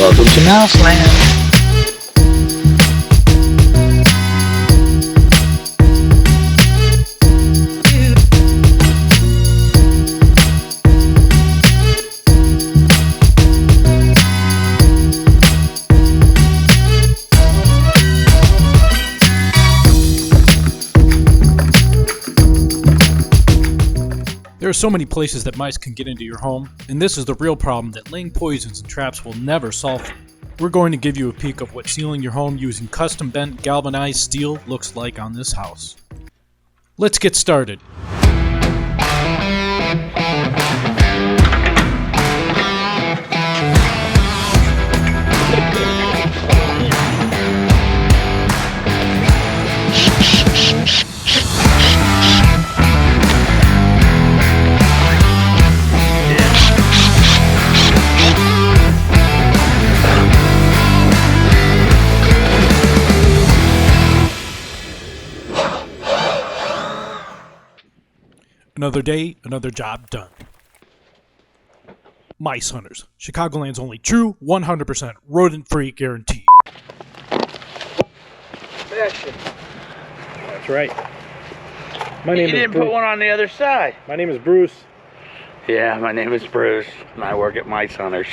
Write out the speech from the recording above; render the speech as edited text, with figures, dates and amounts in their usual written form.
Welcome to Mouseland. There are so many places that mice can get into your home, and this is the real problem that laying poisons and traps will never solve. We're going to give you a peek of what sealing your home using custom bent galvanized steel looks like on this house. Let's get started. Another day, another job done. Mice Hunters, Chicagoland's only true 100% rodent-free guarantee. That's right. My name You is didn't Bruce. put one on the other side. My name is Bruce. Yeah, my name is Bruce, and I work at Mice Hunters.